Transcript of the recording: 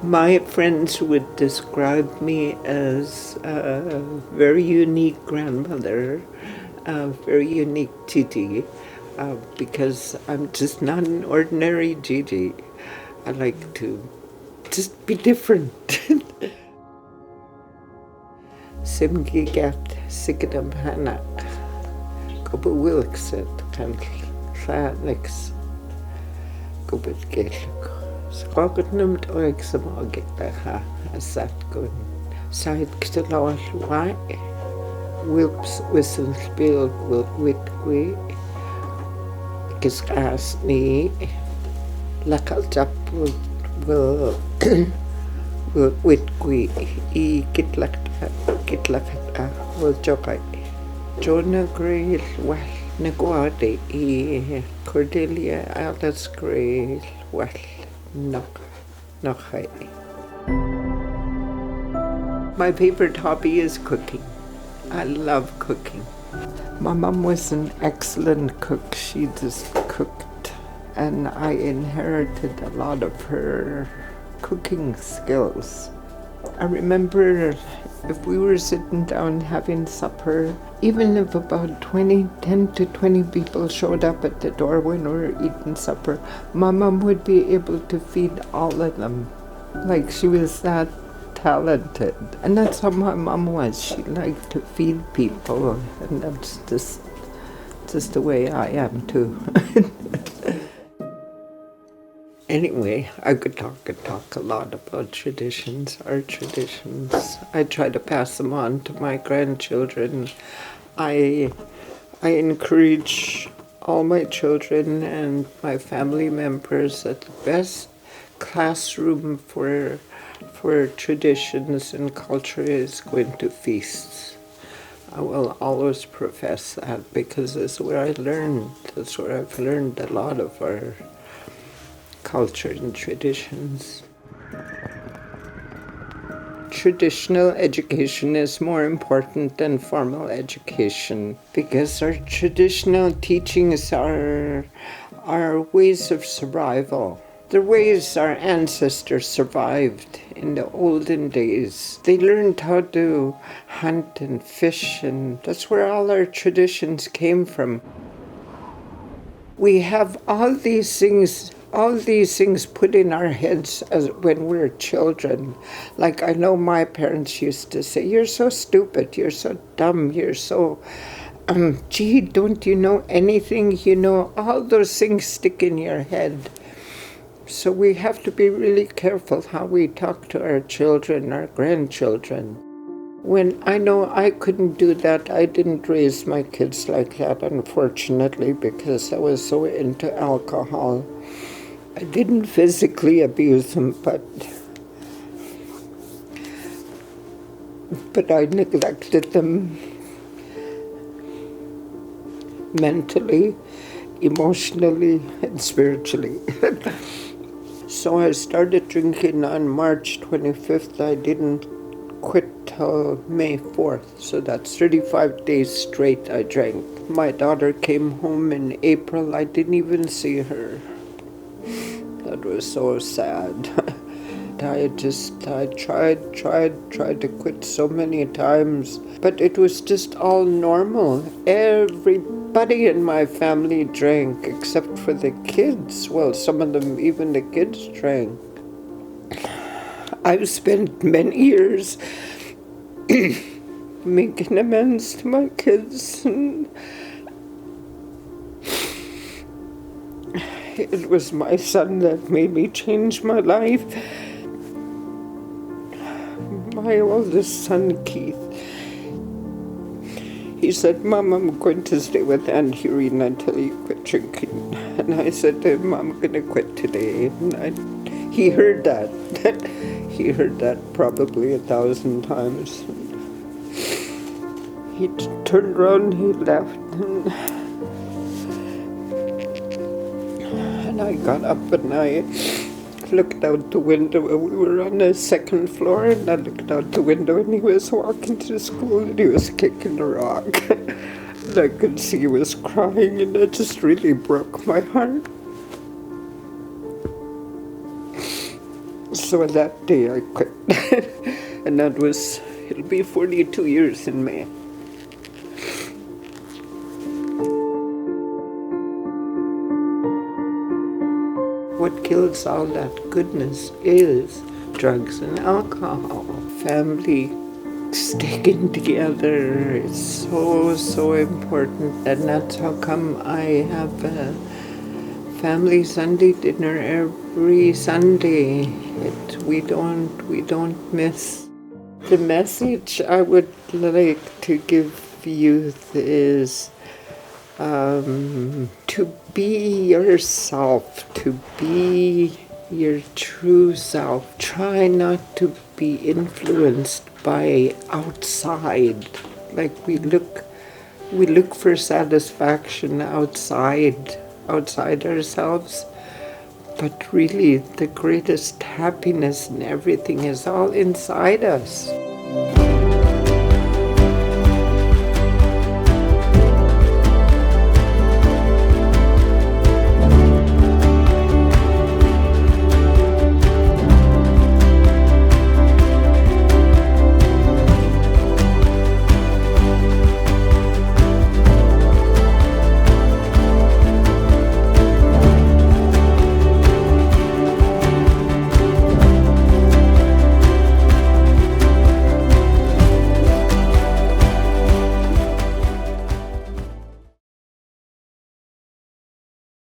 My friends would describe me as a very unique grandmother, a very unique Gigi, because I'm just not an ordinary Gigi. I like to just be different. Simgigat sikadam hanak, gobe wilkset kan klanix, gobe geluk. Squacket numt oig samagit beha, as that good. Side ktalal wai, wilps whistle spiel will witqui, kis as ni, lakal tap will witqui, e kitlakata will jokai. Jonah Gray well, Naguade, e Cordelia Alice Gray well. Noch hai. My favorite hobby is cooking. I love cooking. My mom was an excellent cook. She just cooked, and I inherited a lot of her cooking skills. I remember if we were sitting down having supper, even if about 10 to 20 people showed up at the door when we were eating supper, my mom would be able to feed all of them. Like she was that talented. And that's how my mom was. She liked to feed people, and that's just the way I am too. Anyway, I could talk a lot about traditions, our traditions. I try to pass them on to my grandchildren. I encourage all my children and my family members that the best classroom for traditions and culture is going to feasts. I will always profess that because that's where I learned. That's where I've learned a lot of our culture and traditions. Traditional education is more important than formal education because our traditional teachings are ways of survival. The ways our ancestors survived in the olden days. They learned how to hunt and fish, and that's where all our traditions came from. We have all these things put in our heads as when we're children. Like I know my parents used to say, "You're so stupid, you're so dumb, you're so, gee, don't you know anything?" You know, all those things stick in your head. So we have to be really careful how we talk to our children, our grandchildren. When I know I couldn't do that, I didn't raise my kids like that, unfortunately, because I was so into alcohol. I didn't physically abuse them, but I neglected them mentally, emotionally, and spiritually. So I started drinking on March 25th. I didn't quit till May 4th, so that's 35 days straight I drank. My daughter came home in April. I didn't even see her. That was so sad. I tried to quit so many times, but it was just all normal. Everybody in my family drank except for the kids. Well, some of them, even the kids drank. I've spent many years making amends to my kids. It was my son that made me change my life. My oldest son, Keith, he said, "Mom, I'm going to stay with Aunt Irene until you quit drinking." And I said to him, "I'm going to quit today." And he heard that. He heard that probably 1,000 times. He turned around, he left, and I got up and I looked out the window. We were on the second floor, and I looked out the window, and he was walking to school, and he was kicking a rock. And I could see he was crying, and it just really broke my heart. So that day I quit. And it'll be 42 years in May. What kills all that goodness is drugs and alcohol. Family sticking together is so important, and that's how come I have a family Sunday dinner every Sunday. We don't miss. The message I would like to give youth is to be yourself, to be your true self. Try not to be influenced by outside. Like we look for satisfaction outside ourselves. But really, the greatest happiness and everything is all inside us.